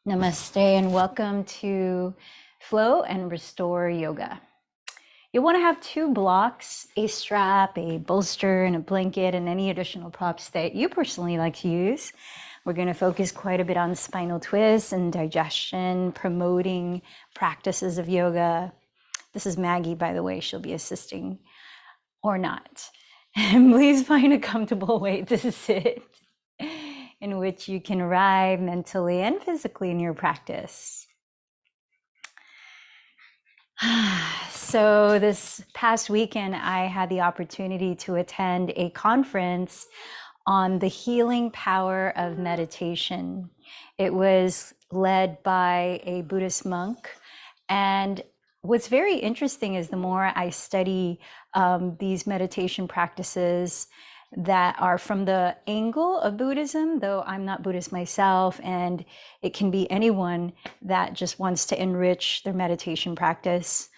Namaste and welcome to Flow and Restore Yoga. You'll want to have two blocks, a strap, a bolster, and a blanket, and any additional props that you personally like to use. We're going to focus quite a bit on spinal twists and digestion, promoting practices of yoga. This is Maggie, by the way. She'll be assisting or not. And please find a comfortable way to sit in which you can arrive mentally and physically in your practice. So this past weekend, I had the opportunity to attend a conference on the healing power of meditation. It was led by a Buddhist monk. And what's very interesting is the more I study these meditation practices that are from the angle of Buddhism, though I'm not Buddhist myself, and it can be anyone that just wants to enrich their meditation practice.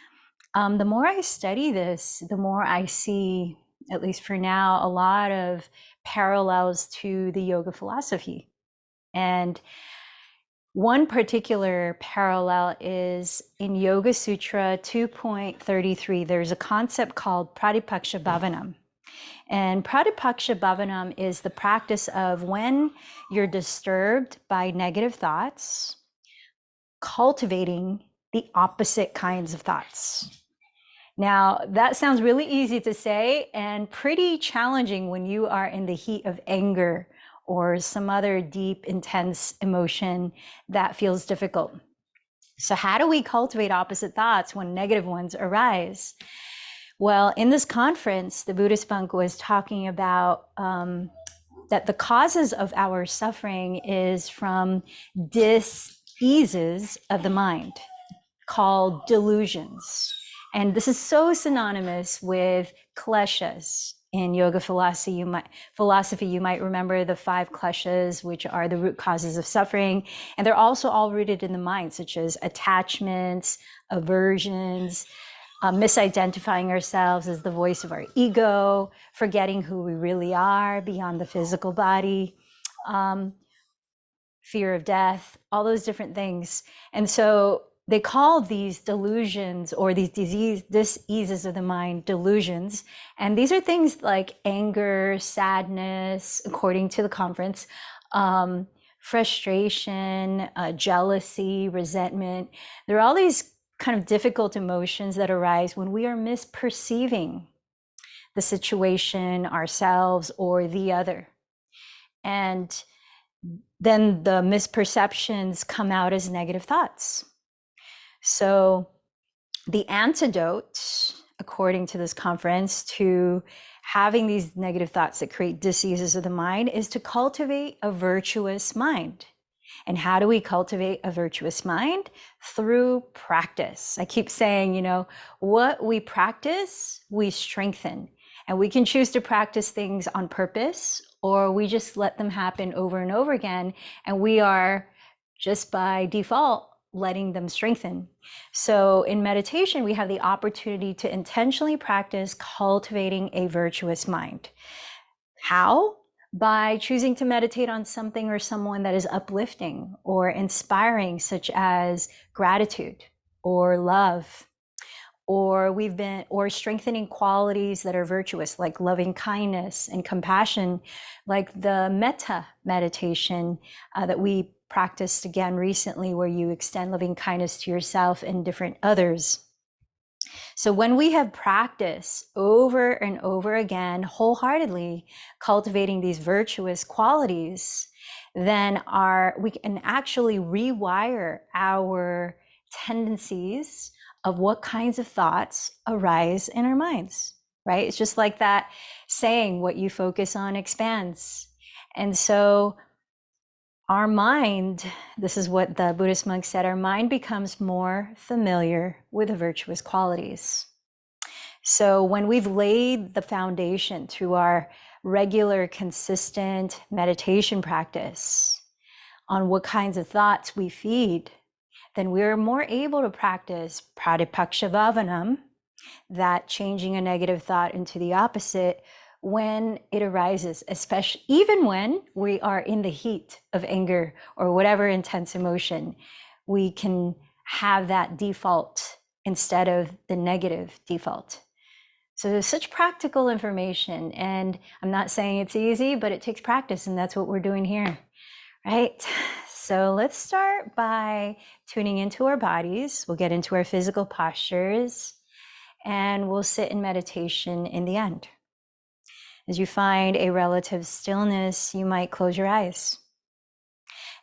The more I study this, the more I see, at least for now, a lot of parallels to the yoga philosophy. And one particular parallel is in Yoga Sutra 2.33, there's a concept called Pratipaksha Bhavanam. And Pratipaksha Bhavanam is the practice of when you're disturbed by negative thoughts, cultivating the opposite kinds of thoughts. Now, that sounds really easy to say and pretty challenging when you are in the heat of anger or some other deep, intense emotion that feels difficult. So how do we cultivate opposite thoughts when negative ones arise? Well, in this conference, the Buddhist monk was talking about that the causes of our suffering is from dis-eases of the mind called delusions. And this is so synonymous with kleshas. In yoga philosophy, you might remember the 5 kleshas, which are the root causes of suffering. And they're also all rooted in the mind, such as attachments, aversions, misidentifying ourselves as the voice of our ego, forgetting who we really are beyond the physical body, fear of death, all those different things. And so they call these delusions or these diseases of the mind delusions. And these are things like anger, sadness, according to the conference, frustration, jealousy, resentment. There are all these kind of difficult emotions that arise when we are misperceiving the situation, ourselves, or the other. And then the misperceptions come out as negative thoughts. So the antidote, according to this conference, to having these negative thoughts that create diseases of the mind is to cultivate a virtuous mind. And how do we cultivate a virtuous mind? Through practice. I keep saying, what we practice, we strengthen. And we can choose to practice things on purpose, or we just let them happen over and over again. And we are just by default letting them strengthen. So in meditation, we have the opportunity to intentionally practice cultivating a virtuous mind. How? By choosing to meditate on something or someone that is uplifting or inspiring, such as gratitude or love, or strengthening qualities that are virtuous, like loving kindness and compassion, like the metta meditation that we practiced again recently, where you extend loving kindness to yourself and different others. So when we have practice over and over again, wholeheartedly cultivating these virtuous qualities, then we can actually rewire our tendencies of what kinds of thoughts arise in our minds, right? It's just like that saying, what you focus on expands. And so our mind, this is what the Buddhist monk said, our mind becomes more familiar with the virtuous qualities. So when we've laid the foundation through our regular, consistent meditation practice on what kinds of thoughts we feed, then we're more able to practice Pratipaksha Bhavanam, that changing a negative thought into the opposite, when it arises, especially even when we are in the heat of anger or whatever intense emotion, we can have that default instead of the negative default. So there's such practical information, and I'm not saying it's easy, but it takes practice, and that's what we're doing here, right? So let's start by tuning into our bodies. We'll get into our physical postures, and we'll sit in meditation in the end. As you find a relative stillness, you might close your eyes.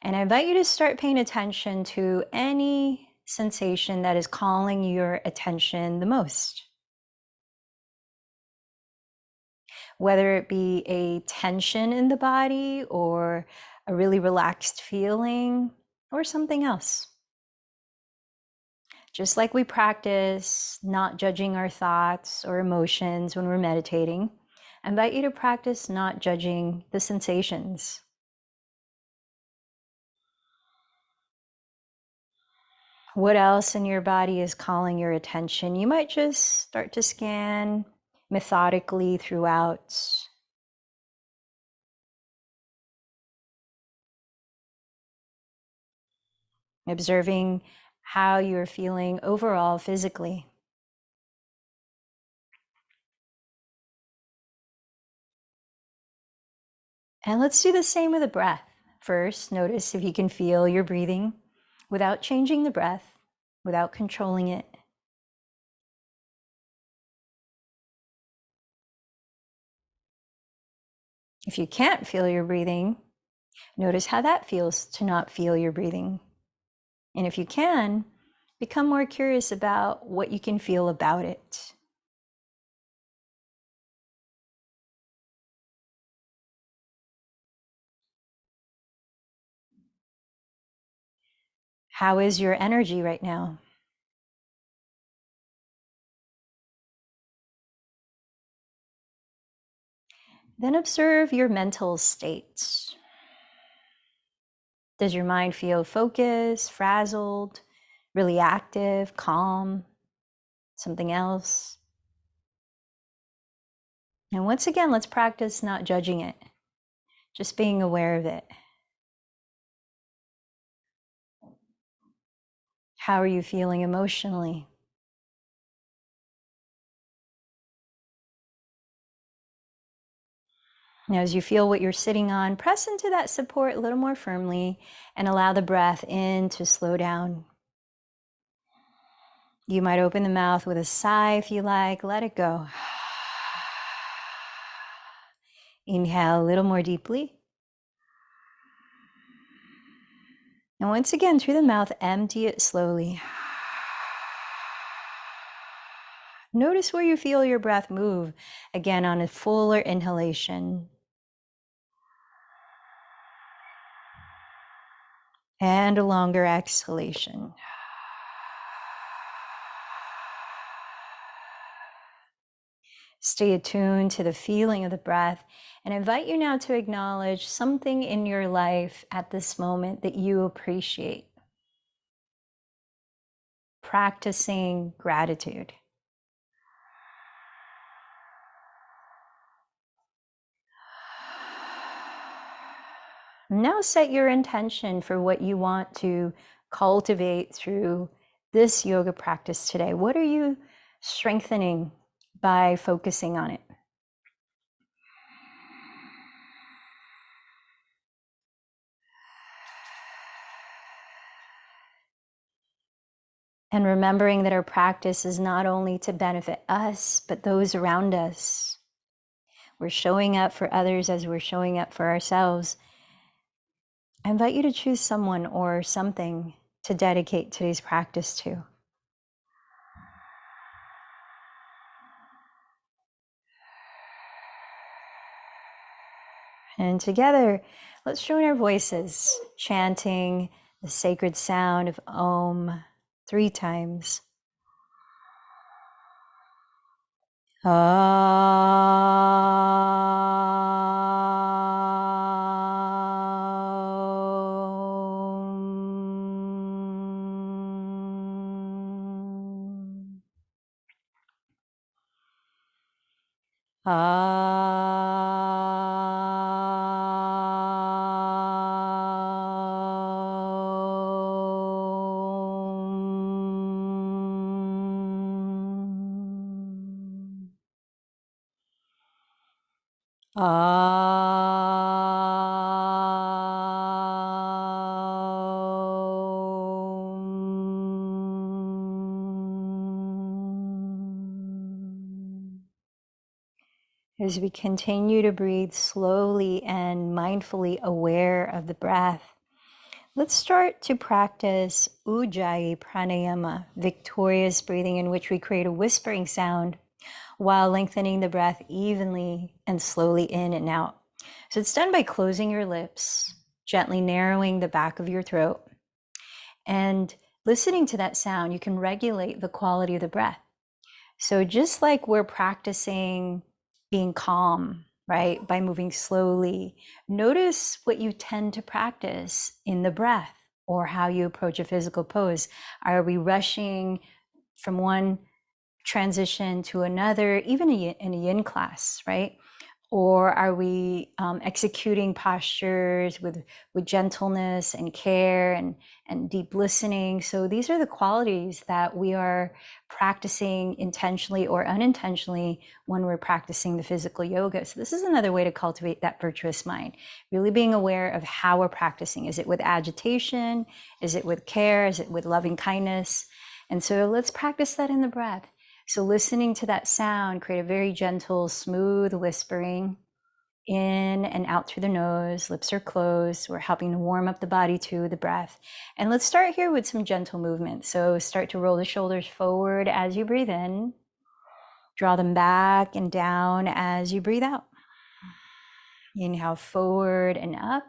And I invite you to start paying attention to any sensation that is calling your attention the most. Whether it be a tension in the body or a really relaxed feeling or something else. Just like we practice not judging our thoughts or emotions when we're meditating, I invite you to practice not judging the sensations. What else in your body is calling your attention? You might just start to scan methodically throughout. Observing how you're feeling overall physically. And let's do the same with the breath. First, notice if you can feel your breathing without changing the breath, without controlling it. If you can't feel your breathing, notice how that feels to not feel your breathing. And if you can, become more curious about what you can feel about it. How is your energy right now? Then observe your mental state. Does your mind feel focused, frazzled, really active, calm, something else? And once again, let's practice not judging it, just being aware of it. How are you feeling emotionally? Now, as you feel what you're sitting on, press into that support a little more firmly and allow the breath in to slow down. You might open the mouth with a sigh if you like, let it go. Inhale a little more deeply. And once again, through the mouth, empty it slowly. Notice where you feel your breath move, again on a fuller inhalation. And a longer exhalation. Stay attuned to the feeling of the breath, and I invite you now to acknowledge something in your life at this moment that you appreciate. Practicing gratitude. Now set your intention for what you want to cultivate through this yoga practice today. What are you strengthening by focusing on it? And remembering that our practice is not only to benefit us, but those around us. We're showing up for others as we're showing up for ourselves. I invite you to choose someone or something to dedicate today's practice to. And together, let's join our voices, chanting the sacred sound of Om 3 times. Om. As we continue to breathe slowly and mindfully aware of the breath, let's start to practice Ujjayi Pranayama, victorious breathing, in which we create a whispering sound while lengthening the breath evenly and slowly in and out. So it's done by closing your lips, gently narrowing the back of your throat, and listening to that sound. You can regulate the quality of the breath. So just like we're practicing being calm, right, by moving slowly, notice what you tend to practice in the breath or how you approach a physical pose. Are we rushing from one transition to another, even in a yin class, right? Or are we executing postures with gentleness and care and deep listening? So these are the qualities that we are practicing intentionally or unintentionally when we're practicing the physical yoga. So this is another way to cultivate that virtuous mind, really being aware of how we're practicing. Is it with agitation? Is it with care? Is it with loving kindness? And so let's practice that in the breath. So listening to that sound, create a very gentle, smooth whispering in and out through the nose. Lips are closed. We're helping to warm up the body to the breath. And let's start here with some gentle movement. So start to roll the shoulders forward as you breathe in. Draw them back and down as you breathe out. Inhale forward and up.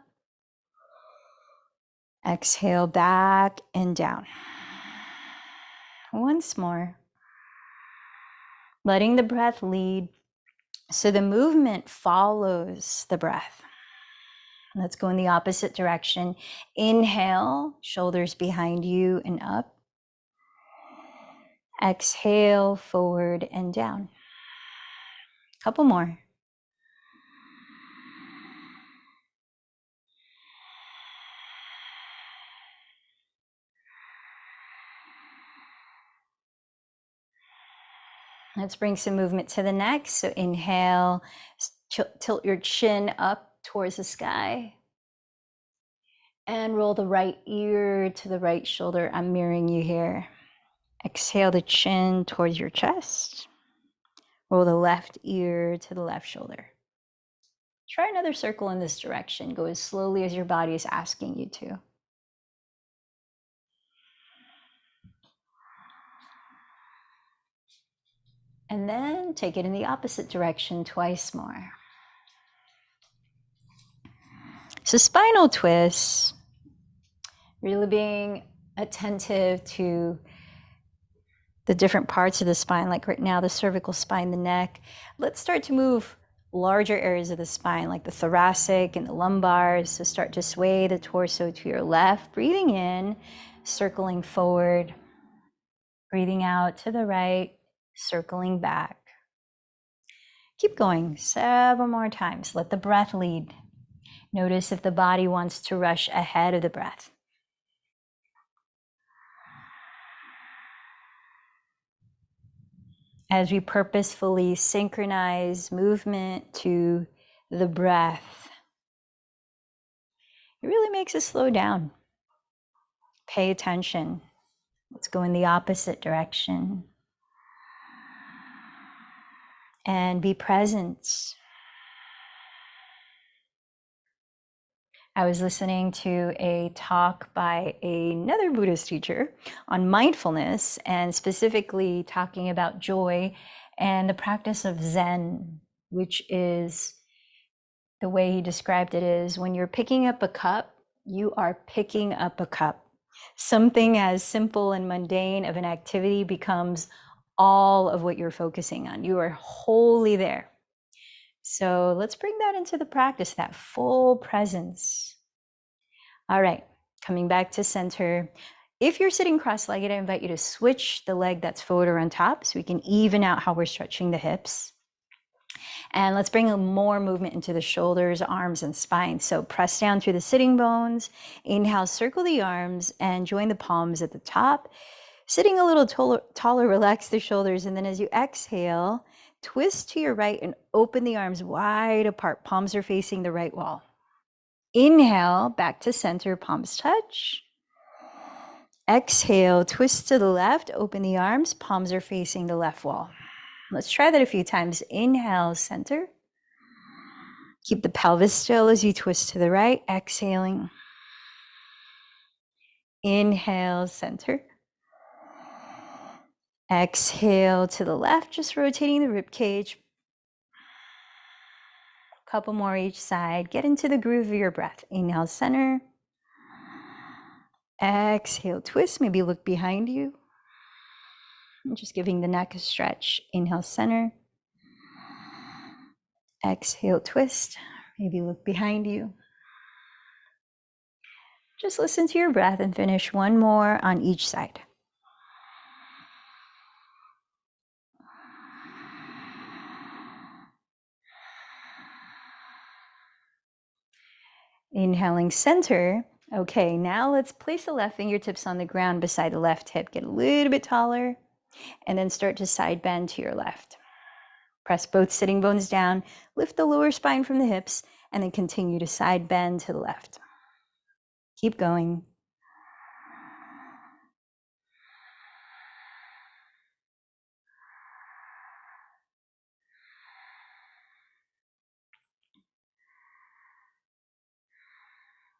Exhale back and down. Once more. Letting the breath lead. So the movement follows the breath. Let's go in the opposite direction. Inhale, shoulders behind you and up. Exhale, forward and down. Couple more. Let's bring some movement to the neck. So inhale, tilt your chin up towards the sky. And roll the right ear to the right shoulder. I'm mirroring you here. Exhale the chin towards your chest. Roll the left ear to the left shoulder. Try another circle in this direction. Go as slowly as your body is asking you to. And then take it in the opposite direction twice more. So spinal twists, really being attentive to the different parts of the spine, like right now, the cervical spine, the neck. Let's start to move larger areas of the spine, like the thoracic and the lumbars. So start to sway the torso to your left, breathing in, circling forward, breathing out to the right, circling back. Keep going, several more times. Let the breath lead. Notice if the body wants to rush ahead of the breath. As we purposefully synchronize movement to the breath, it really makes us slow down. Pay attention. Let's go in the opposite direction. And be present. I was listening to a talk by another Buddhist teacher on mindfulness, and specifically talking about joy and the practice of Zen, which is, the way he described it is, when you're picking up a cup, you are picking up a cup. Something as simple and mundane of an activity becomes all of what you're focusing on. You are wholly there. So let's bring that into the practice, that full presence. All right, coming back to center. If you're sitting cross-legged, I invite you to switch the leg that's forward or on top so we can even out how we're stretching the hips. And let's bring more movement into the shoulders, arms, and spine. So press down through the sitting bones. Inhale, circle the arms and join the palms at the top. Sitting a little taller, relax the shoulders. And then as you exhale, Twist to your right and open the arms wide apart. Palms are facing the right wall. Inhale, back to center, palms touch. Exhale, twist to the left, open the arms, palms are facing the left wall. Let's try that a few times. Inhale, center. Keep the pelvis still as you twist to the right, exhaling. Inhale, center. Exhale to the left, just rotating the rib cage. Couple more each side. Get into the groove of your breath. Inhale, center. Exhale, twist. Maybe look behind you. And just giving the neck a stretch. Inhale, center. Exhale, twist. Maybe look behind you. Just listen to your breath and finish one more on each side. Inhaling center. Okay, now let's place the left fingertips on the ground beside the left hip. Get a little bit taller and then start to side bend to your left. Press both sitting bones down, lift the lower spine from the hips, and then continue to side bend to the left. Keep going.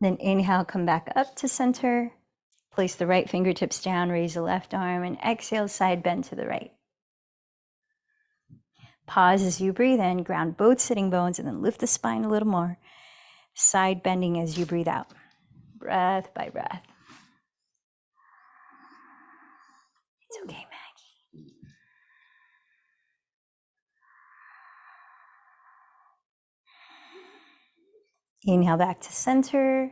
Then inhale, come back up to center. Place the right fingertips down, raise the left arm, and exhale, side bend to the right. Pause as you breathe in, ground both sitting bones, and then lift the spine a little more. Side bending as you breathe out, breath by breath. It's okay, Maggie. Inhale back to center.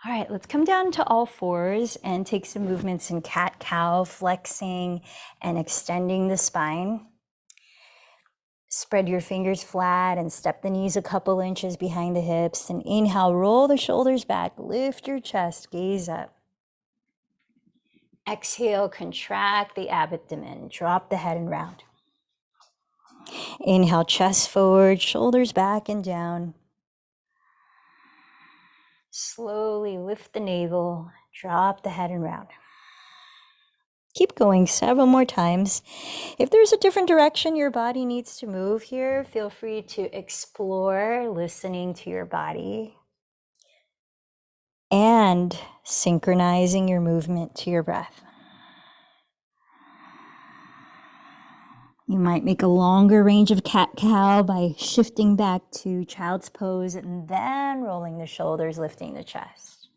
All right, let's come down to all fours and take some movements in cat-cow, flexing and extending the spine. Spread your fingers flat and step the knees a couple inches behind the hips. And inhale, roll the shoulders back, lift your chest, gaze up. Exhale, contract the abdomen, drop the head and round. Inhale, chest forward, shoulders back and down. Slowly lift the navel, drop the head and round. Keep going several more times. If there's a different direction your body needs to move here, feel free to explore listening to your body and synchronizing your movement to your breath. You might make a longer range of cat-cow by shifting back to child's pose and then rolling the shoulders, lifting the chest.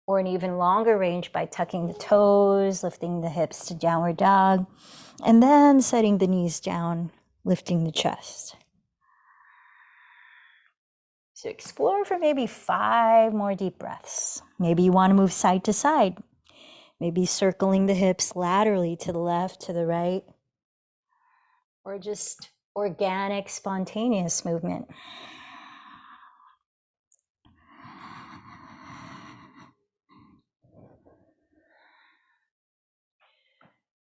Or an even longer range by tucking the toes, lifting the hips to downward dog, and then setting the knees down, lifting the chest. So explore for maybe 5 more deep breaths. Maybe you want to move side to side. Maybe circling the hips laterally to the left, to the right, or just organic, spontaneous movement.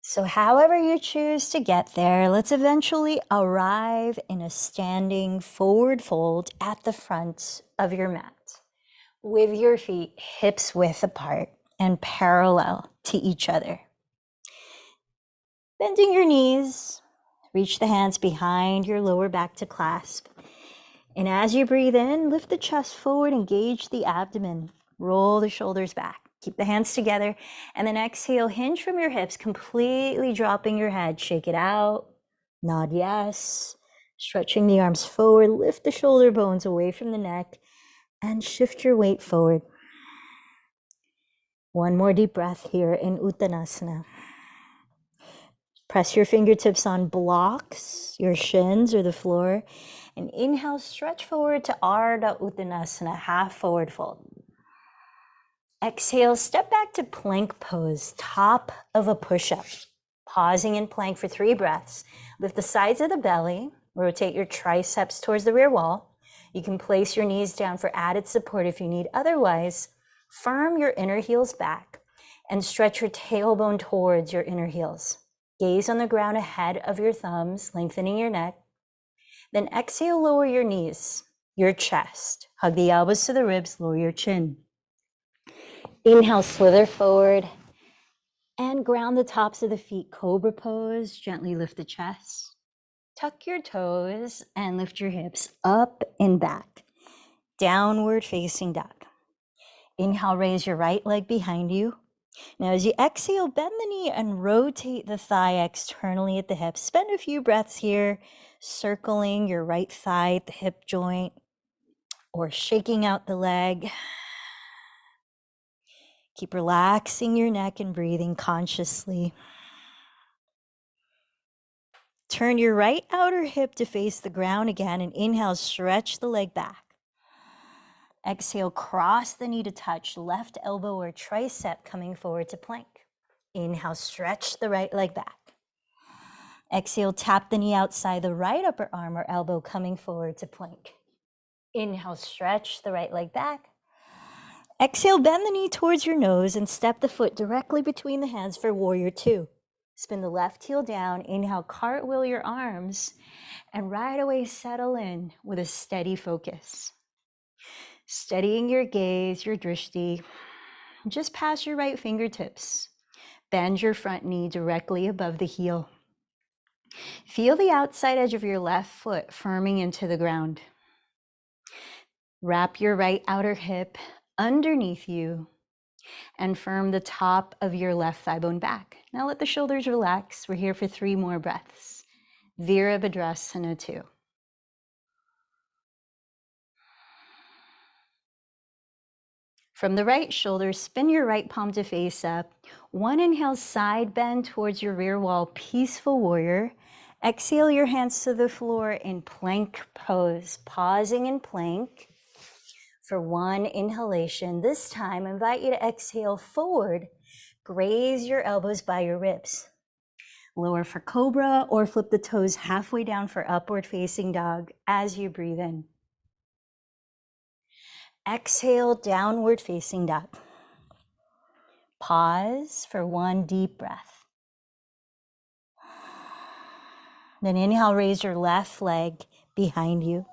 So however you choose to get there, let's eventually arrive in a standing forward fold at the front of your mat, with your feet hips width apart and parallel to each other. Bending your knees, reach the hands behind your lower back to clasp. And as you breathe in, lift the chest forward, engage the abdomen, roll the shoulders back. Keep the hands together, and then exhale, hinge from your hips, completely dropping your head. Shake it out, nod yes, stretching the arms forward, lift the shoulder bones away from the neck, and shift your weight forward. One more deep breath here in Uttanasana. Press your fingertips on blocks, your shins or the floor, and inhale, stretch forward to Ardha Uttanasana, half forward fold. Exhale, step back to plank pose, top of a push-up. Pausing in plank for 3 breaths. Lift the sides of the belly, rotate your triceps towards the rear wall. You can place your knees down for added support if you need. Otherwise, firm your inner heels back and stretch your tailbone towards your inner heels. Gaze on the ground ahead of your thumbs, lengthening your neck. Then exhale, lower your knees, your chest. Hug the elbows to the ribs, lower your chin. Inhale, slither forward and ground the tops of the feet. Cobra pose, gently lift the chest. Tuck your toes and lift your hips up and back. Downward facing dog. Inhale, raise your right leg behind you. Now as you exhale, bend the knee and rotate the thigh externally at the hip. Spend a few breaths here, circling your right thigh at the hip joint or shaking out the leg. Keep relaxing your neck and breathing consciously. Turn your right outer hip to face the ground again and inhale, stretch the leg back. Exhale, cross the knee to touch left elbow or tricep coming forward to plank. Inhale, stretch the right leg back. Exhale, tap the knee outside the right upper arm or elbow coming forward to plank. Inhale, stretch the right leg back. Exhale, bend the knee towards your nose and step the foot directly between the hands for warrior two. Spin the left heel down. Inhale, cartwheel your arms and right away settle in with a steady focus. Steadying your gaze, your drishti, just past your right fingertips. Bend your front knee directly above the heel. Feel the outside edge of your left foot firming into the ground. Wrap your right outer hip underneath you and firm the top of your left thigh bone back. Now let the shoulders relax. We're here for 3 more breaths. Virabhadrasana 2. From the right shoulder, spin your right palm to face up. 1 inhale, side bend towards your rear wall, peaceful warrior. Exhale your hands to the floor in plank pose, pausing in plank for 1 inhalation. This time, I invite you to exhale forward, graze your elbows by your ribs. Lower for cobra or flip the toes halfway down for upward facing dog as you breathe in. Exhale, downward facing dog. Pause for 1 deep breath. Then inhale, raise your left leg behind you.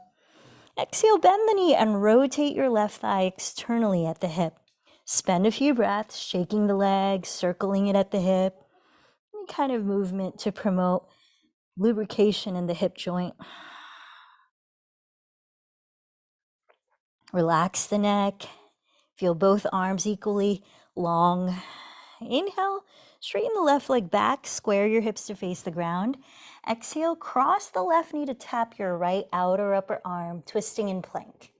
Exhale, bend the knee and rotate your left thigh externally at the hip. Spend a few breaths, shaking the leg, circling it at the hip. Any kind of movement to promote lubrication in the hip joint. Relax the neck. Feel both arms equally long. Inhale, straighten the left leg back, square your hips to face the ground. Exhale, cross the left knee to tap your right outer upper arm, twisting in plank.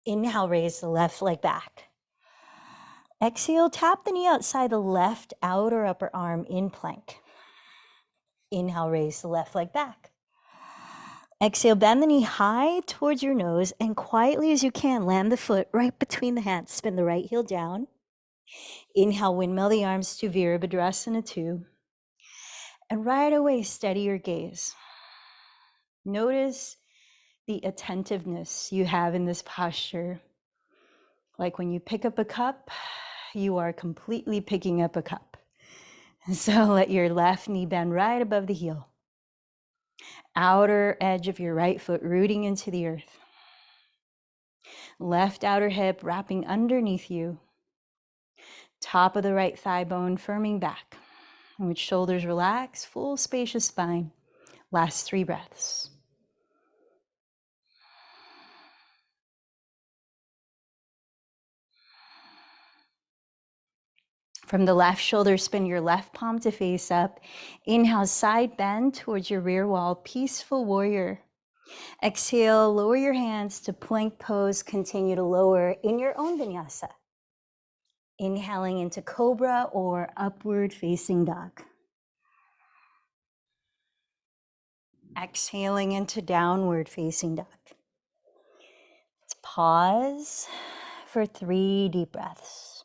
Inhale, raise the left leg back. Exhale, tap the knee outside the left outer upper arm in plank. Inhale, raise the left leg back. Exhale, bend the knee high towards your nose and quietly as you can, land the foot right between the hands. Spin the right heel down. Inhale, windmill the arms to Virabhadrasana 2. And right away, steady your gaze. Notice the attentiveness you have in this posture. Like when you pick up a cup, you are completely picking up a cup. So let your left knee bend right above the heel. Outer edge of your right foot rooting into the earth. Left outer hip wrapping underneath you. Top of the right thigh bone firming back. With shoulders relaxed, full spacious spine. Last 3 breaths. From the left shoulder, spin your left palm to face up. Inhale, side bend towards your rear wall, peaceful warrior. Exhale, lower your hands to plank pose. Continue to lower in your own vinyasa. Inhaling into cobra or upward facing dog. Exhaling into downward facing dog. Let's pause for 3 deep breaths.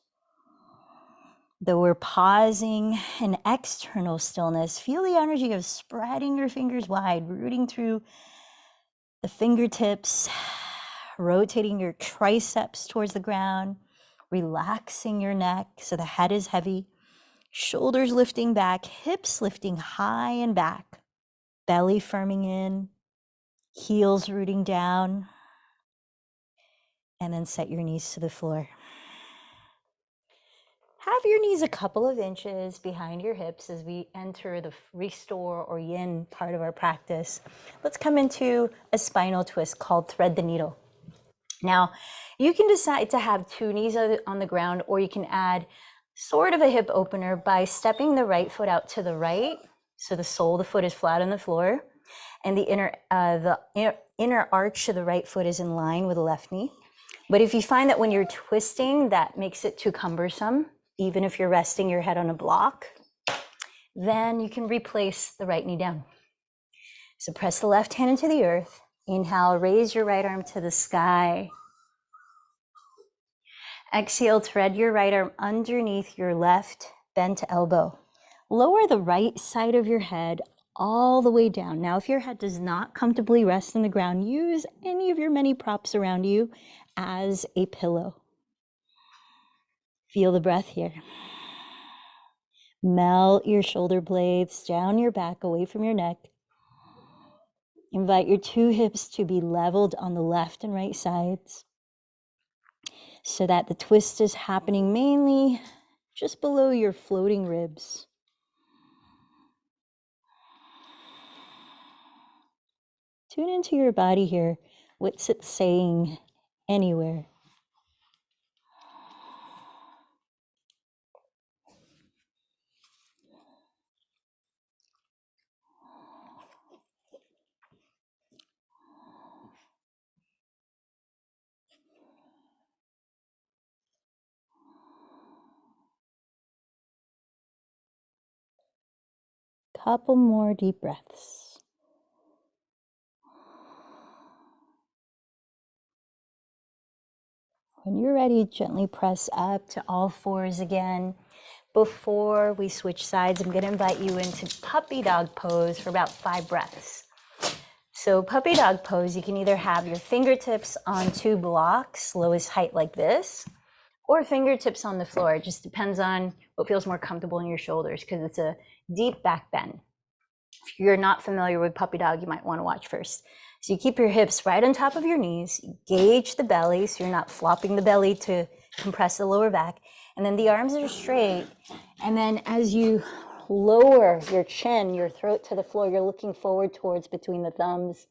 Though we're pausing in external stillness, feel the energy of spreading your fingers wide, rooting through the fingertips, rotating your triceps towards the ground, relaxing your neck so the head is heavy. Shoulders lifting back, hips lifting high and back, belly firming in, heels rooting down, and then set your knees to the floor. Have your knees a couple of inches behind your hips as we enter the restore or yin part of our practice. Let's come into a spinal twist called thread the needle. Now, you can decide to have two knees on the ground, or you can add sort of a hip opener by stepping the right foot out to the right, so the sole of the foot is flat on the floor, and the inner arch of the right foot is in line with the left knee. But if you find that when you're twisting, that makes it too cumbersome, even if you're resting your head on a block, then you can replace the right knee down. So press the left hand into the earth. Inhale, raise your right arm to the sky. Exhale, thread your right arm underneath your left bent elbow. Lower the right side of your head all the way down. Now, if your head does not comfortably rest on the ground, use any of your many props around you as a pillow. Feel the breath here. Melt your shoulder blades down your back, away from your neck. Invite your two hips to be leveled on the left and right sides so that the twist is happening mainly just below your floating ribs. Tune into your body here. What's it saying anywhere? Couple more deep breaths. When you're ready, gently press up to all fours again. Before we switch sides, I'm going to invite you into puppy dog pose for about 5 breaths. So puppy dog pose, you can either have your fingertips on 2 blocks, lowest height like this, or fingertips on the floor. It just depends on what feels more comfortable in your shoulders because it's a deep back bend. If you're not familiar with puppy dog, you might want to watch first. So you keep your hips right on top of your knees, gauge the belly so you're not flopping the belly to compress the lower back, and then the arms are straight. And then as you lower your chin, your throat to the floor, you're looking forward towards between the thumbs.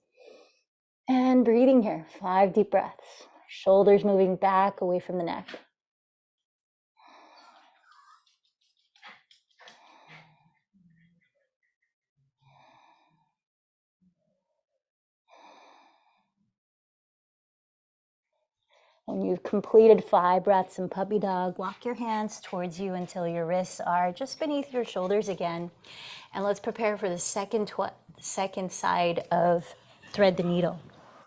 And breathing here, 5 deep breaths. Shoulders moving back away from the neck. When you've completed 5 breaths in puppy dog, walk your hands towards you until your wrists are just beneath your shoulders again. And let's prepare for the second side of thread the needle.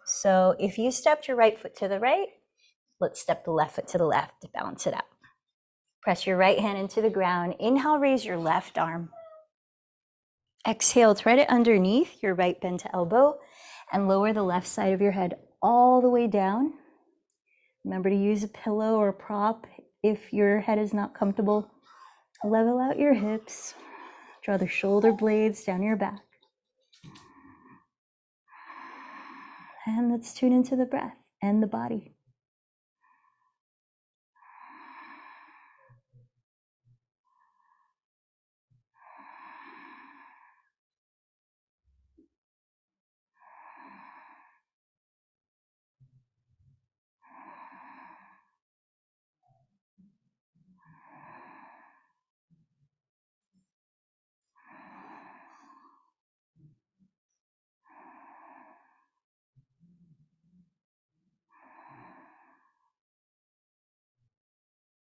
So if you stepped your right foot to the right, let's step the left foot to the left to balance it out. Press your right hand into the ground. Inhale, raise your left arm. Exhale, thread it underneath your right bent elbow and lower the left side of your head all the way down. Remember to use a pillow or a prop if your head is not comfortable. Level out your hips. Draw the shoulder blades down your back. And let's tune into the breath and the body.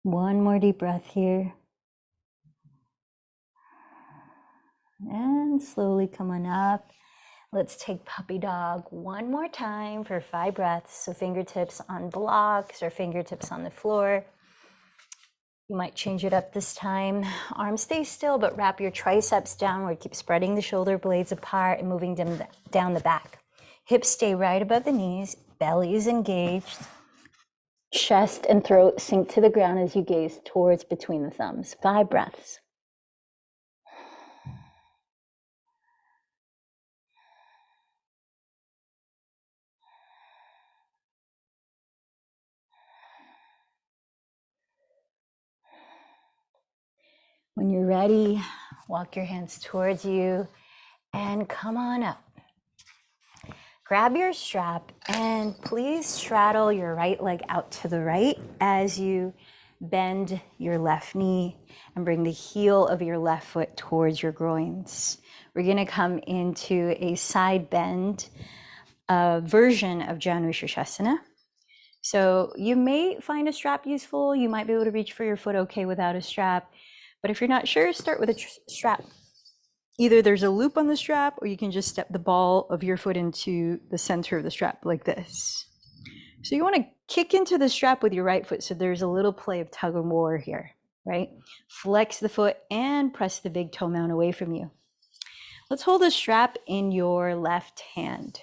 One more deep breath here. And slowly come on up. Let's take puppy dog one more time for 5 breaths. So fingertips on blocks or fingertips on the floor. You might change it up this time. Arms stay still, but wrap your triceps downward. Keep spreading the shoulder blades apart and moving them down the back. Hips stay right above the knees. Belly is engaged. Chest and throat sink to the ground as you gaze towards between the thumbs. 5 breaths. When you're ready, walk your hands towards you and come on up. Grab your strap and please straddle your right leg out to the right as you bend your left knee and bring the heel of your left foot towards your groins. We're going to come into a side bend version of Janu Shirshasana. So you may find a strap useful. You might be able to reach for your foot okay without a strap. But if you're not sure, start with a strap. Either there's a loop on the strap or you can just step the ball of your foot into the center of the strap like this. So you want to kick into the strap with your right foot so there's a little play of tug and war here, right? Flex the foot and press the big toe mound away from you. Let's hold the strap in your left hand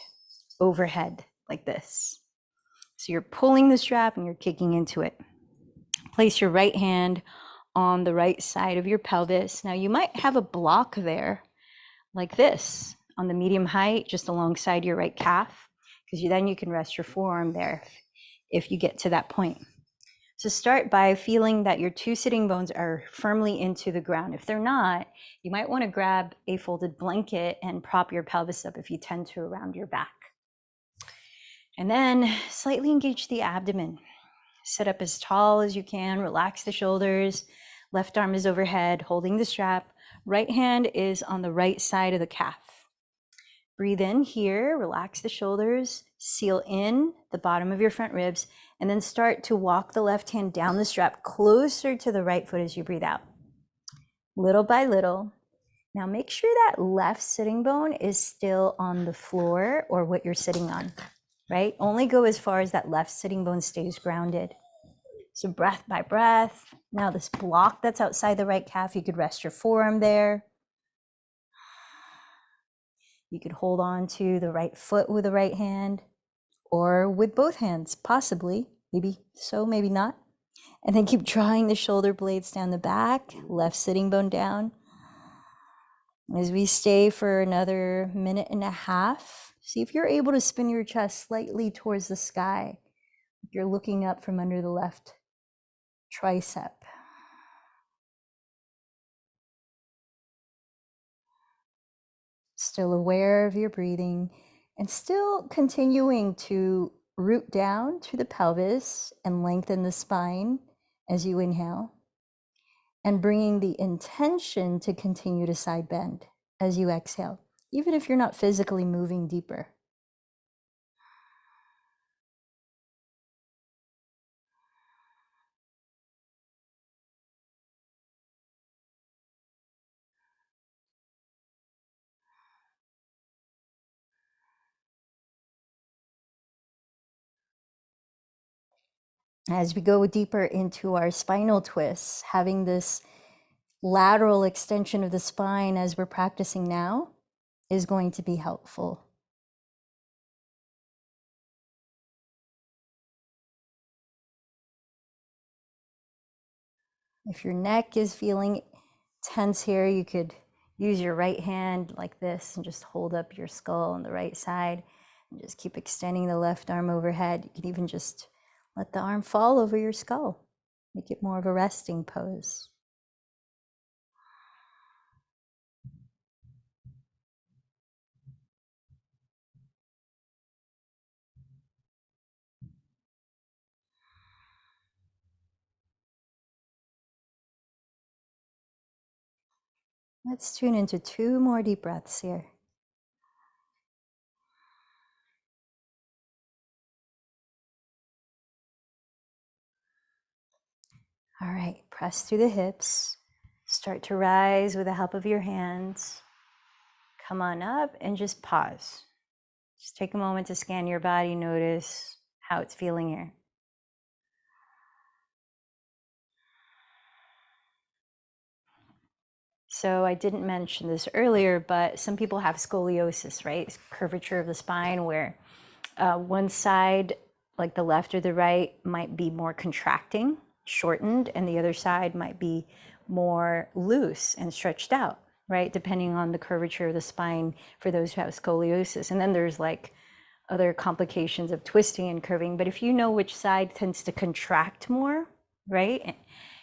overhead like this. So you're pulling the strap and you're kicking into it. Place your right hand on the right side of your pelvis. Now you might have a block there like this on the medium height, just alongside your right calf, because then you can rest your forearm there if you get to that point. So start by feeling that your two sitting bones are firmly into the ground. If they're not, you might want to grab a folded blanket and prop your pelvis up if you tend to around your back. And then slightly engage the abdomen. Sit up as tall as you can, relax the shoulders. Left arm is overhead, holding the strap. Right hand is on the right side of the calf. Breathe in here, relax the shoulders, seal in the bottom of your front ribs, and then start to walk the left hand down the strap closer to the right foot as you breathe out. Little by little. Now make sure that left sitting bone is still on the floor or what you're sitting on, right? Only go as far as that left sitting bone stays grounded. So breath by breath. Now this block that's outside the right calf, you could rest your forearm there. You could hold on to the right foot with the right hand or with both hands, possibly, maybe so, maybe not. And then keep drawing the shoulder blades down the back, left sitting bone down. As we stay for another minute and a half, see if you're able to spin your chest slightly towards the sky. You're looking up from under the left tricep. Still aware of your breathing and still continuing to root down through the pelvis and lengthen the spine as you inhale, and bringing the intention to continue to side bend as you exhale, even if you're not physically moving deeper. As we go deeper into our spinal twists, having this lateral extension of the spine as we're practicing now is going to be helpful. If your neck is feeling tense here, you could use your right hand like this and just hold up your skull on the right side and just keep extending the left arm overhead. You can even just let the arm fall over your skull. Make it more of a resting pose. Let's tune into 2 more deep breaths here. All right, press through the hips. Start to rise with the help of your hands. Come on up and just pause. Just take a moment to scan your body, notice how it's feeling here. So I didn't mention this earlier, but some people have scoliosis, right? It's curvature of the spine where one side, like the left or the right, might be more contracting, shortened, and the other side might be more loose and stretched out, right? Depending on the curvature of the spine for those who have scoliosis. And then there's like other complications of twisting and curving. But if you know which side tends to contract more, right?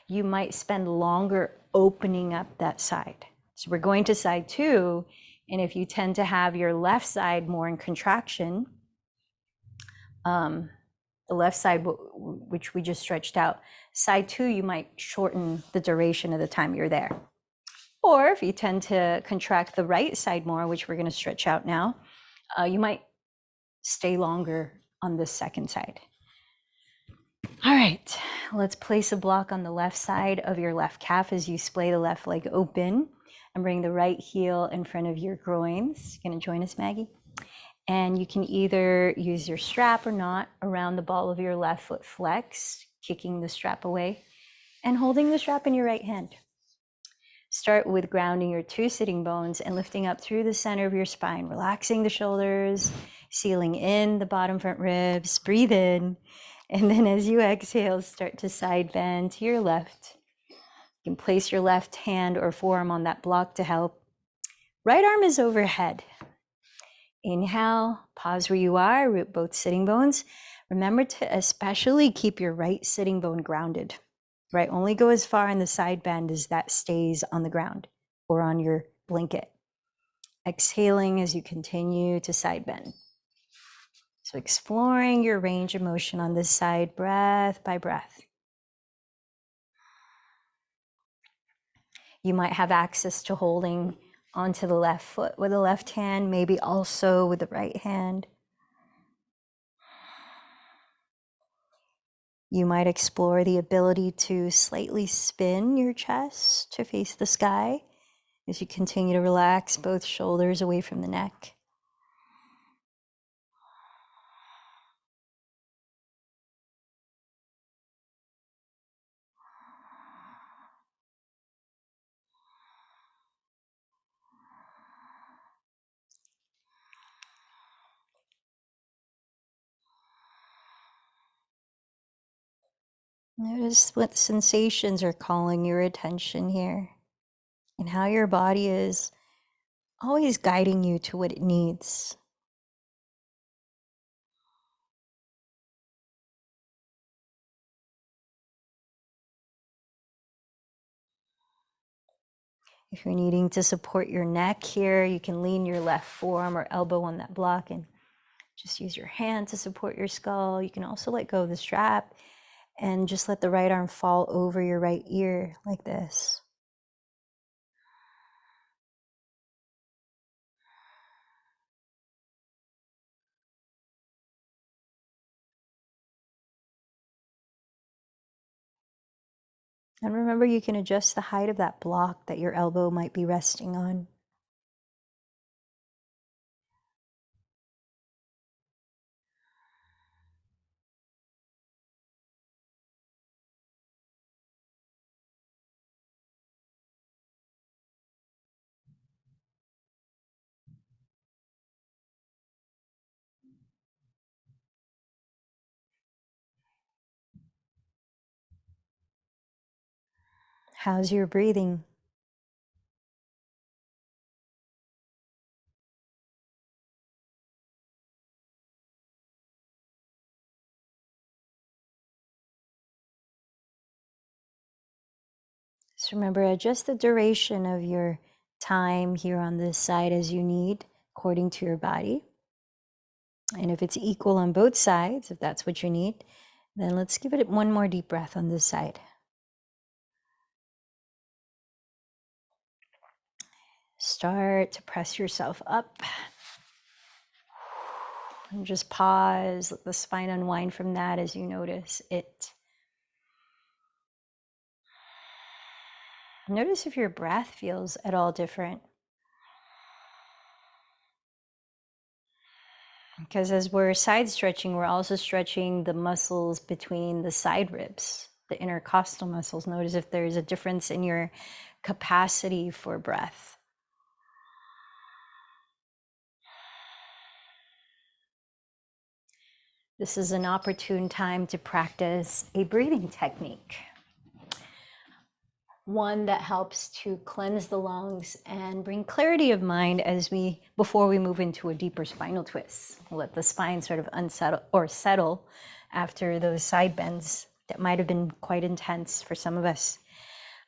you might spend longer opening up that side. So we're going to side 2, and if you tend to have your left side more in contraction, the left side, which we just stretched out, side 2, you might shorten the duration of the time you're there. Or if you tend to contract the right side more, which we're going to stretch out now, you might stay longer on this second side. All right, let's place a block on the left side of your left calf as you splay the left leg open and bring the right heel in front of your groins. You gonna join us, Maggie? And you can either use your strap or not around the ball of your left foot flex, kicking the strap away and holding the strap in your right hand. Start with grounding your 2 sitting bones and lifting up through the center of your spine, relaxing the shoulders, sealing in the bottom front ribs. Breathe in. And then as you exhale, start to side bend to your left. You can place your left hand or forearm on that block to help. Right arm is overhead. Inhale, pause where you are, root both sitting bones. Remember to especially keep your right sitting bone grounded. Right, only go as far in the side bend as that stays on the ground or on your blanket. Exhaling as you continue to side bend. So exploring your range of motion on this side, breath by breath. You might have access to holding onto the left foot with the left hand, maybe also with the right hand. You might explore the ability to slightly spin your chest to face the sky as you continue to relax both shoulders away from the neck. Notice what sensations are calling your attention here and how your body is always guiding you to what it needs. If you're needing to support your neck here, you can lean your left forearm or elbow on that block and just use your hand to support your skull. You can also let go of the strap and just let the right arm fall over your right ear like this. And remember, you can adjust the height of that block that your elbow might be resting on. How's your breathing? Just remember, adjust the duration of your time here on this side as you need, according to your body. And if it's equal on both sides, if that's what you need, then let's give it one more deep breath on this side. Start to press yourself up. And just pause, let the spine unwind from that as you notice it. Notice if your breath feels at all different. Because as we're side stretching, we're also stretching the muscles between the side ribs, the intercostal muscles. Notice if there's a difference in your capacity for breath. This is an opportune time to practice a breathing technique. One that helps to cleanse the lungs and bring clarity of mind before we move into a deeper spinal twist. We'll let the spine sort of unsettle or settle after those side bends. That might have been quite intense for some of us.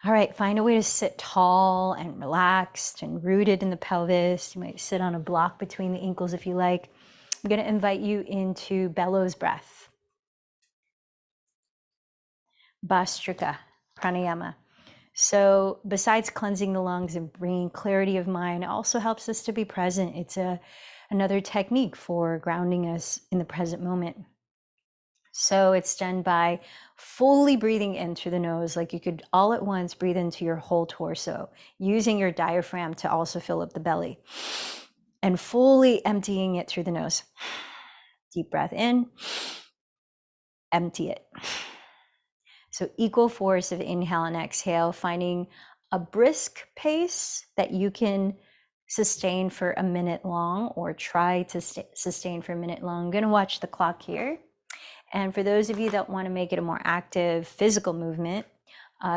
All right, find a way to sit tall and relaxed and rooted in the pelvis. You might sit on a block between the ankles if you like. I'm going to invite you into bellows breath, Bhastrika pranayama. So besides cleansing the lungs and bringing clarity of mind, it also helps us to be present. It's another technique for grounding us in the present moment. So it's done by fully breathing in through the nose, like you could all at once breathe into your whole torso, using your diaphragm to also fill up the belly, and fully emptying it through the nose. Deep breath in, empty it. So equal force of inhale and exhale, finding a brisk pace that you can sustain for a minute long, or try to sustain for a minute long. I'm going to watch the clock here. And for those of you that want to make it a more active physical movement,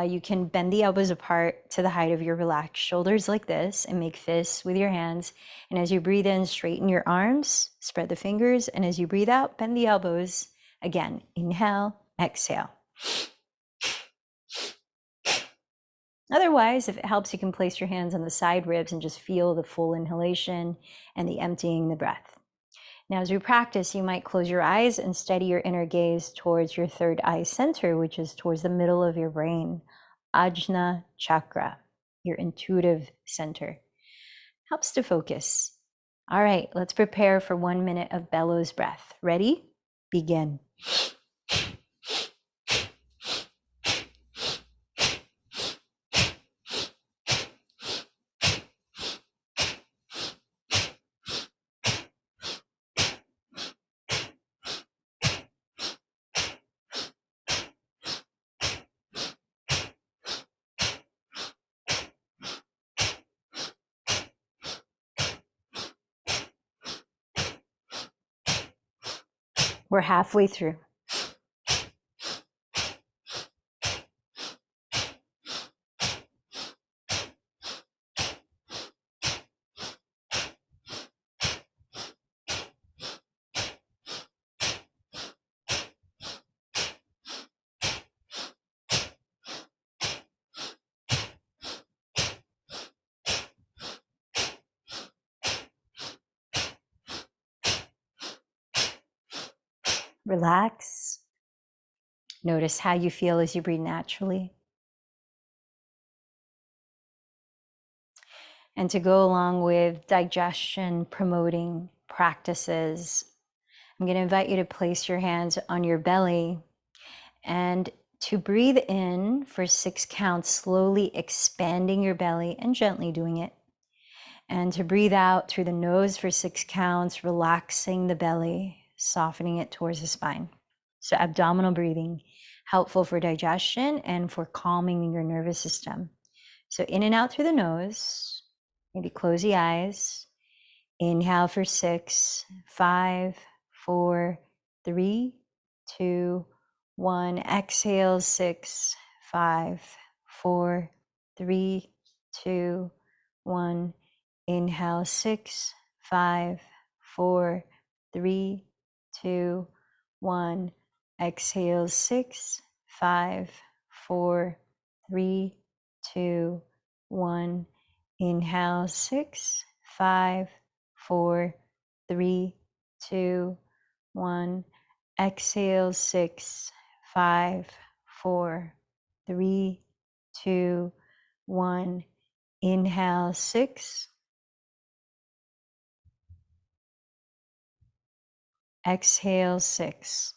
you can bend the elbows apart to the height of your relaxed shoulders like this and make fists with your hands. And as you breathe in, straighten your arms, spread the fingers. And as you breathe out, bend the elbows. Again, inhale, exhale. Otherwise, if it helps, you can place your hands on the side ribs and just feel the full inhalation and the emptying the breath. Now, as we practice, you might close your eyes and steady your inner gaze towards your third eye center, which is towards the middle of your brain, Ajna chakra, your intuitive center. Helps to focus. All right, let's prepare for 1 minute of bellows breath. Ready? Begin. We're halfway through. Relax. Notice how you feel as you breathe naturally. And to go along with digestion promoting practices, I'm going to invite you to place your hands on your belly and to breathe in for 6 counts, slowly expanding your belly and gently doing it. And to breathe out through the nose for 6 counts, relaxing the belly, softening it towards the spine. So abdominal breathing, helpful for digestion and for calming your nervous system. So in and out through the nose, maybe close the eyes. Inhale for 6, 5, 4, 3, 2, 1. Exhale, 6, 5, 4, 3, 2, 1. Inhale, 6, 5, 4, 3, 2, 1. Exhale, 6, 5, 4, 3, 2, 1. Inhale, 6, 5, 4, 3, 2, 1. Exhale, 6, 5, 4, 3, 2, 1. Inhale, 6. Exhale, 6.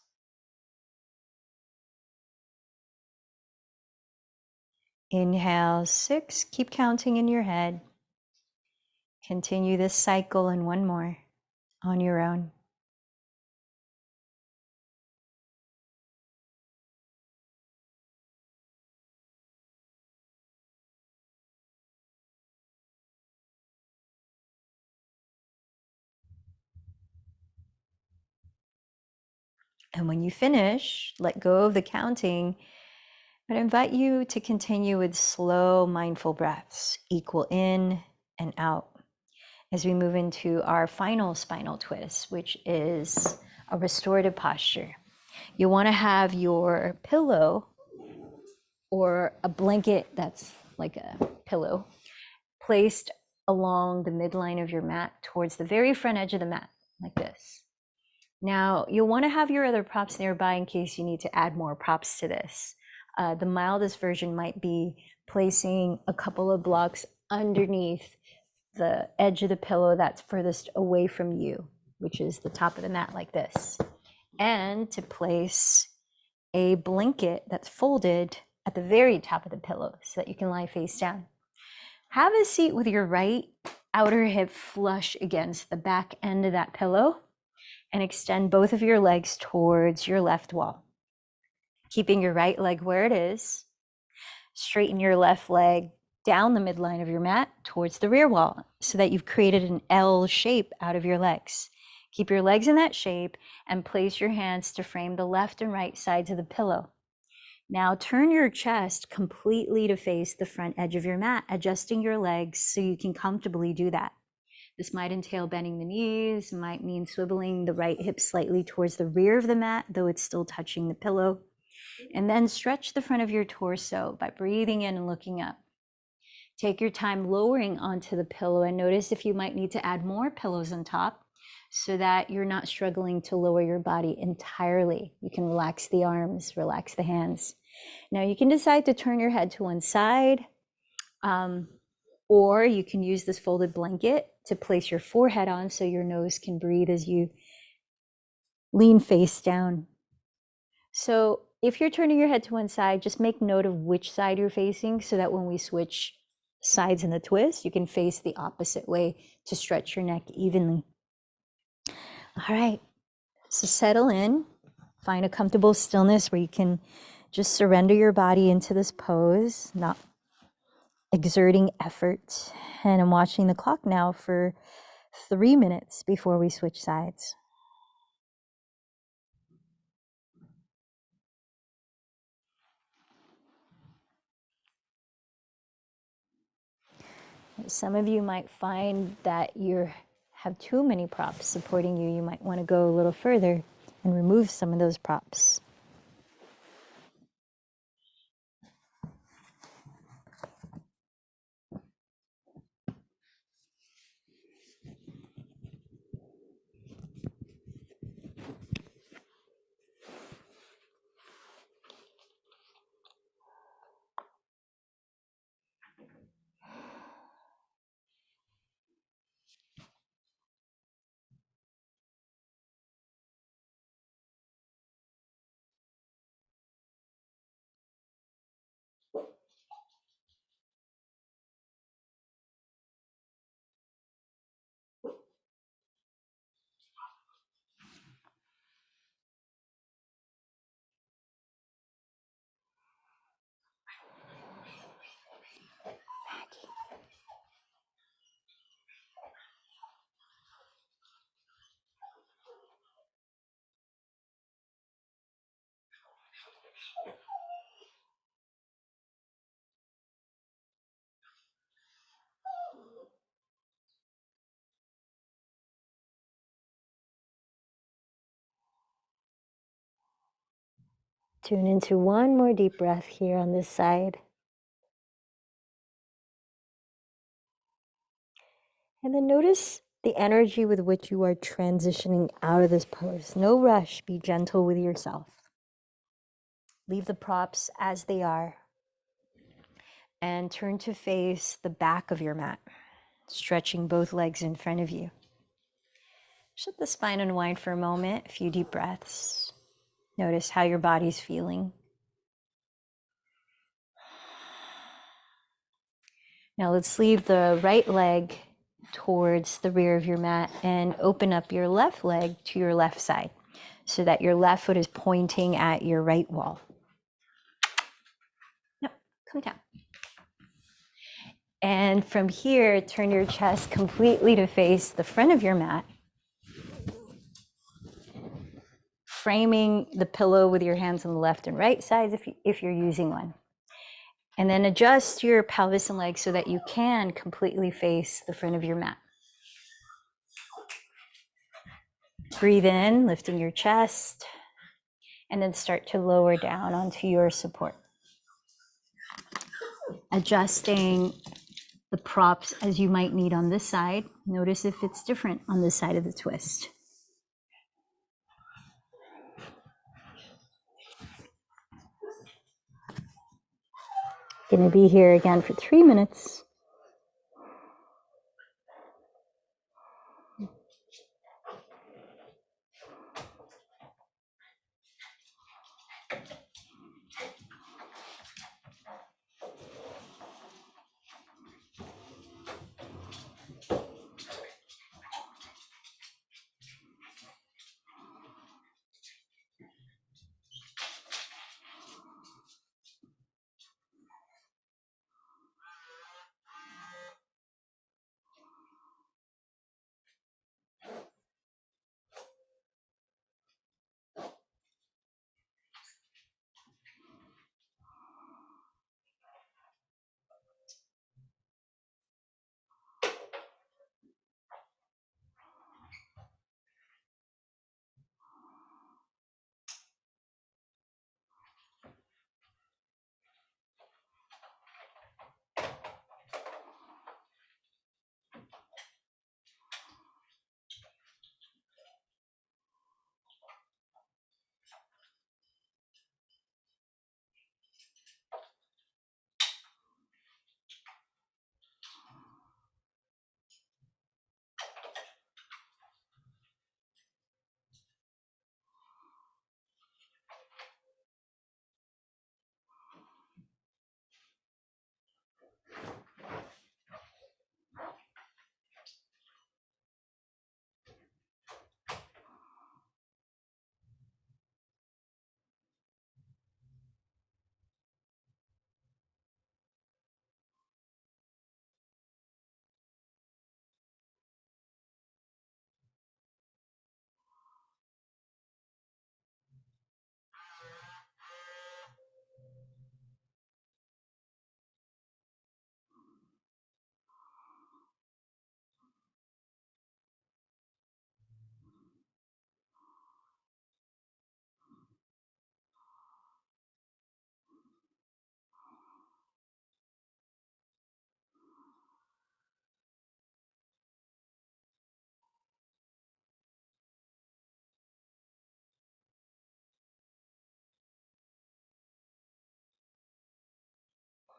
Inhale, 6. Keep counting in your head. Continue this cycle and one more on your own. And when you finish, let go of the counting, but I invite you to continue with slow, mindful breaths, equal in and out, as we move into our final spinal twist, which is a restorative posture. You want to have your pillow or a blanket that's like a pillow placed along the midline of your mat towards the very front edge of the mat, like this. Now, you'll want to have your other props nearby in case you need to add more props to this. The mildest version might be placing a couple of blocks underneath the edge of the pillow that's furthest away from you, which is the top of the mat, like this. And to place a blanket that's folded at the very top of the pillow so that you can lie face down. Have a seat with your right outer hip flush against the back end of that pillow and extend both of your legs towards your left wall. Keeping your right leg where it is, straighten your left leg down the midline of your mat towards the rear wall so that you've created an L shape out of your legs. Keep your legs in that shape and place your hands to frame the left and right sides of the pillow. Now turn your chest completely to face the front edge of your mat, adjusting your legs so you can comfortably do that. This might entail bending the knees, might mean swiveling the right hip slightly towards the rear of the mat, though it's still touching the pillow. And then stretch the front of your torso by breathing in and looking up. Take your time lowering onto the pillow and notice if you might need to add more pillows on top so that you're not struggling to lower your body entirely. You can relax the arms, relax the hands. Now you can decide to turn your head to one side, or you can use this folded blanket to place your forehead on so your nose can breathe as you lean face down. So if you're turning your head to one side, just make note of which side you're facing so that when we switch sides in the twist, you can face the opposite way to stretch your neck evenly. All right, so settle in, find a comfortable stillness where you can just surrender your body into this pose, not exerting effort. And I'm watching the clock now for 3 minutes before we switch sides. Some of you might find that you have too many props supporting you. You might want to go a little further and remove some of those props. Tune into one more deep breath here on this side. And then notice the energy with which you are transitioning out of this pose. No rush, be gentle with yourself. Leave the props as they are and turn to face the back of your mat, stretching both legs in front of you. Just let the spine unwind for a moment, a few deep breaths. Notice how your body's feeling. Now let's leave the right leg towards the rear of your mat and open up your left leg to your left side so that your left foot is pointing at your right wall. No, come down. And from here, turn your chest completely to face the front of your mat, framing the pillow with your hands on the left and right sides if you're using one. And then adjust your pelvis and legs so that you can completely face the front of your mat. Breathe in, lifting your chest, and then start to lower down onto your support. Adjusting the props as you might need on this side. Notice if it's different on this side of the twist. Going to be here again for 3 minutes.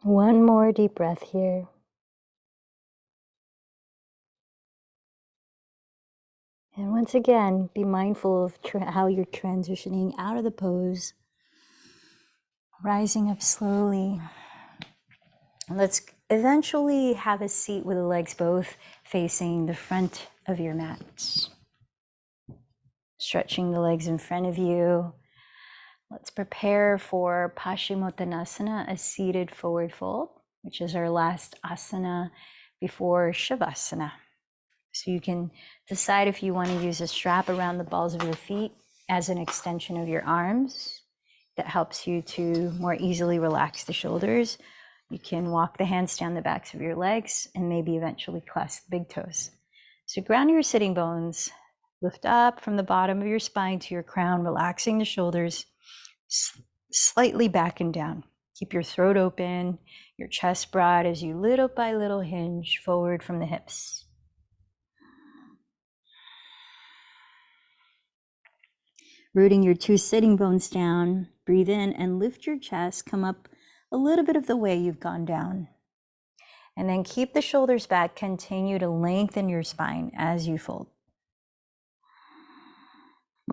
One more deep breath here. And once again, be mindful of how you're transitioning out of the pose, rising up slowly. Let's eventually have a seat with the legs both facing the front of your mat. Stretching the legs in front of you. Let's prepare for Paschimottanasana, a seated forward fold, which is our last asana before Shavasana. So you can decide if you want to use a strap around the balls of your feet as an extension of your arms. That helps you to more easily relax the shoulders. You can walk the hands down the backs of your legs and maybe eventually clasp the big toes. So ground your sitting bones, lift up from the bottom of your spine to your crown, relaxing the shoulders, slightly back and down. Keep your throat open, your chest broad as you little by little hinge forward from the hips. Rooting your two sitting bones down, breathe in and lift your chest, come up a little bit of the way you've gone down. And then keep the shoulders back, continue to lengthen your spine as you fold.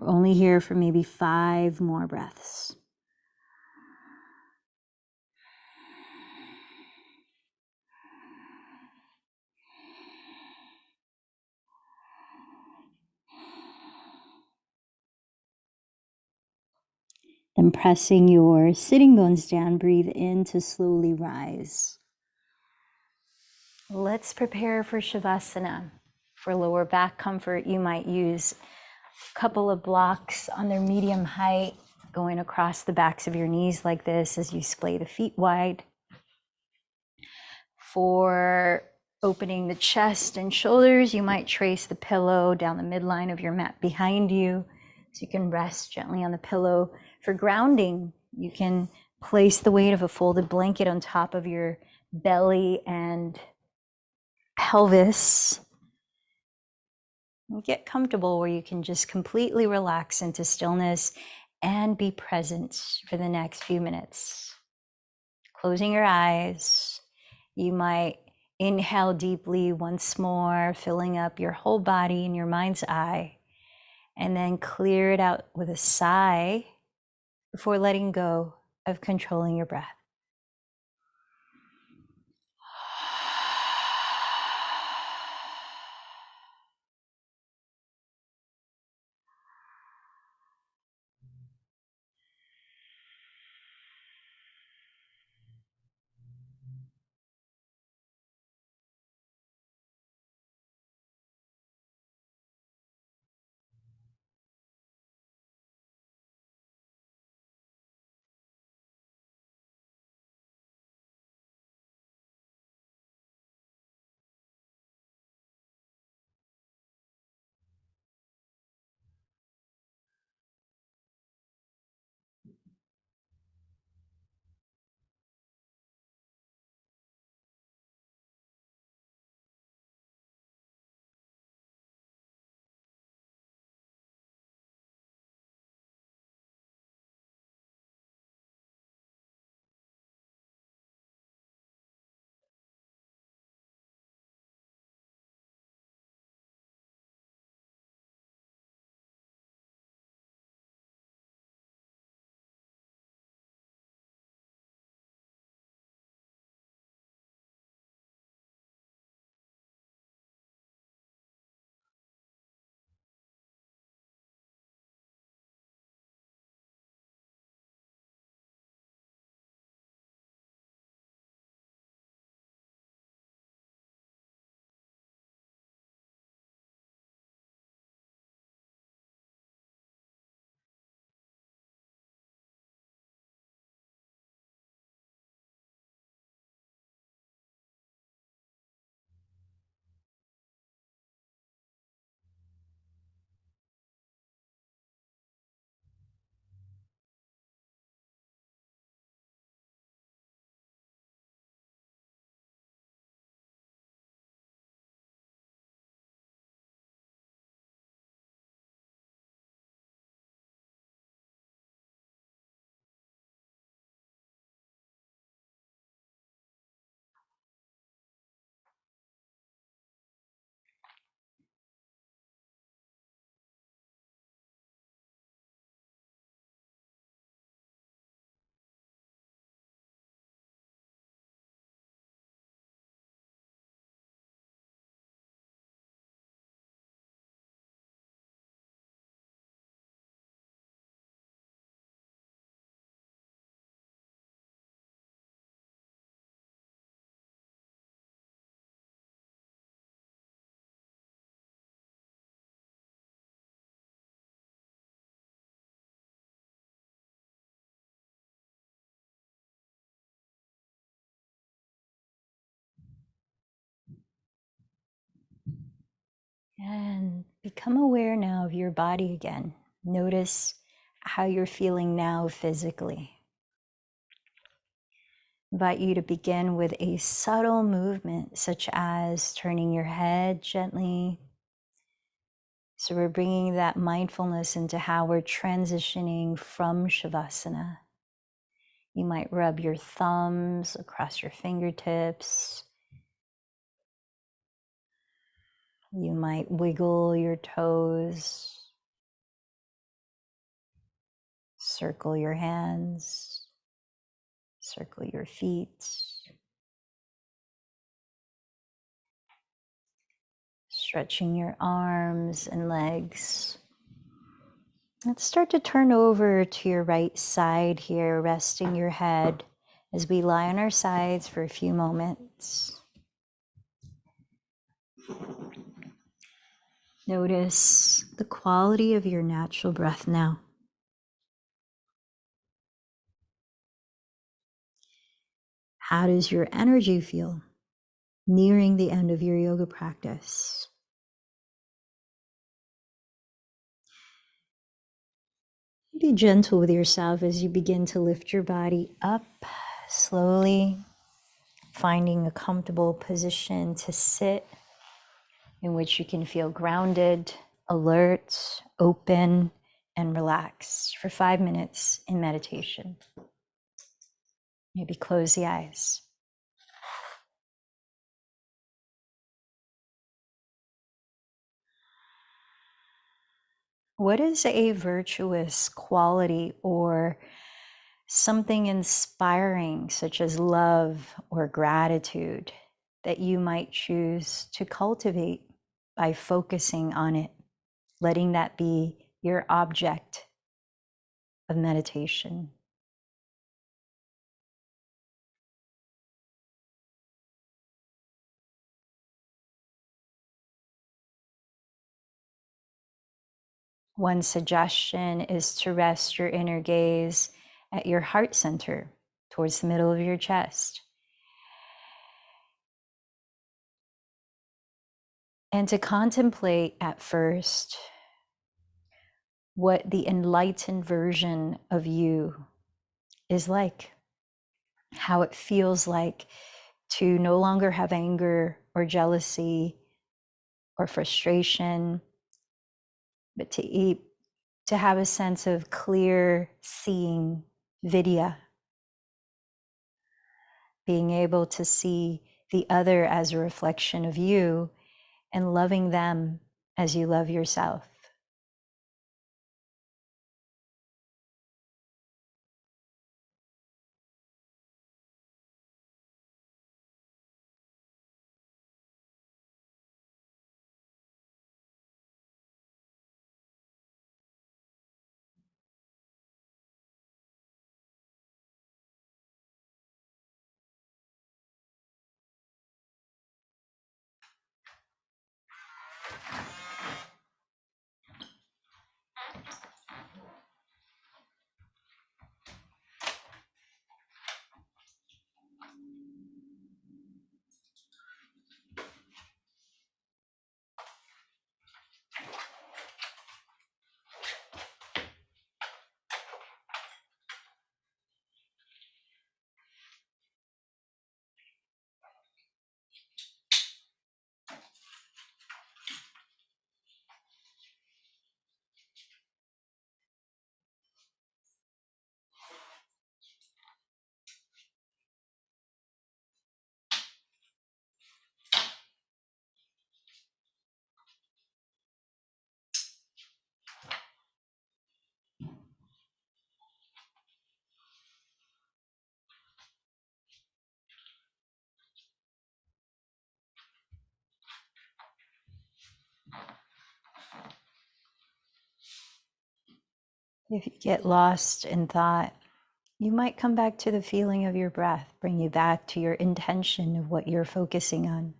We're only here for maybe 5 more breaths. Then pressing your sitting bones down, breathe in to slowly rise. Let's prepare for Shavasana. For lower back comfort, you might use a couple of blocks on their medium height, going across the backs of your knees like this as you splay the feet wide. For opening the chest and shoulders, you might trace the pillow down the midline of your mat behind you, so you can rest gently on the pillow. For grounding, you can place the weight of a folded blanket on top of your belly and pelvis. And get comfortable where you can just completely relax into stillness and be present for the next few minutes. Closing your eyes, you might inhale deeply once more, filling up your whole body and your mind's eye, and then clear it out with a sigh before letting go of controlling your breath. And become aware now of your body again. Notice how you're feeling now physically. Invite you to begin with a subtle movement, such as turning your head gently. So we're bringing that mindfulness into how we're transitioning from Shavasana. You might rub your thumbs across your fingertips. You might wiggle your toes, circle your hands, circle your feet, stretching your arms and legs. Let's start to turn over to your right side here, resting your head as we lie on our sides for a few moments. Notice the quality of your natural breath now. How does your energy feel nearing the end of your yoga practice? be gentle with yourself as you begin to lift your body up slowly, finding a comfortable position to sit in which you can feel grounded, alert, open, and relaxed for 5 minutes in meditation. Maybe close the eyes. What is a virtuous quality or something inspiring, such as love or gratitude, that you might choose to cultivate by focusing on it, letting that be your object of meditation? One suggestion is to rest your inner gaze at your heart center, towards the middle of your chest, and to contemplate at first what the enlightened version of you is like, how it feels like to no longer have anger or jealousy or frustration, but to have a sense of clear seeing, vidya, being able to see the other as a reflection of you and loving them as you love yourself. If you get lost in thought, you might come back to the feeling of your breath, bring you back to your intention of what you're focusing on.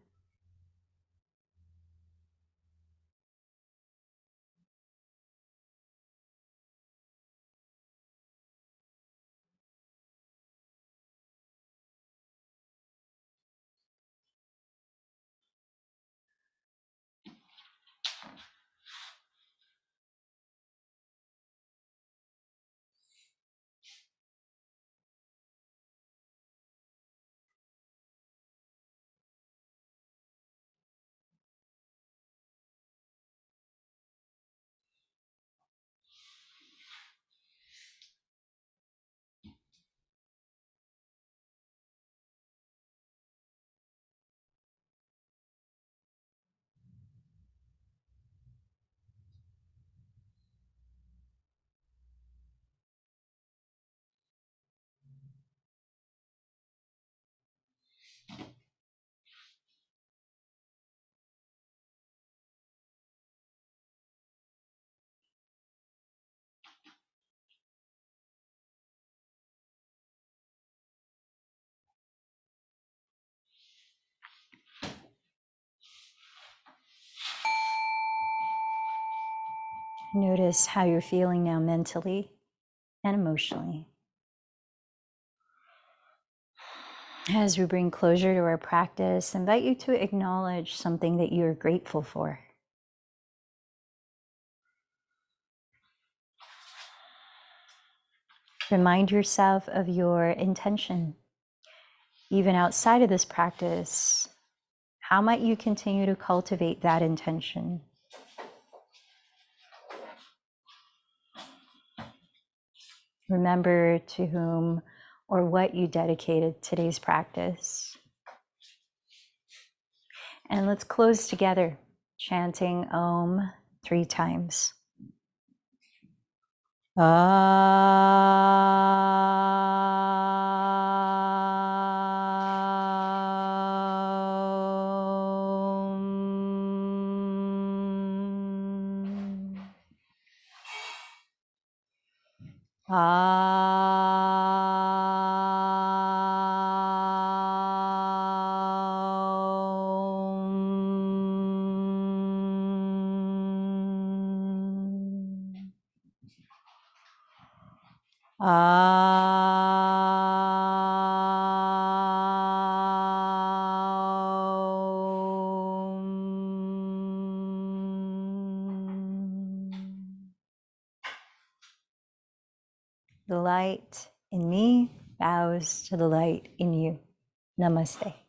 Notice how you're feeling now mentally and emotionally. As we bring closure to our practice, I invite you to acknowledge something that you're grateful for. Remind yourself of your intention. Even outside of this practice, how might you continue to cultivate that intention? Remember to whom or what you dedicated today's practice. And let's close together, chanting Om 3 times. The light in me bows to the light in you. Namaste.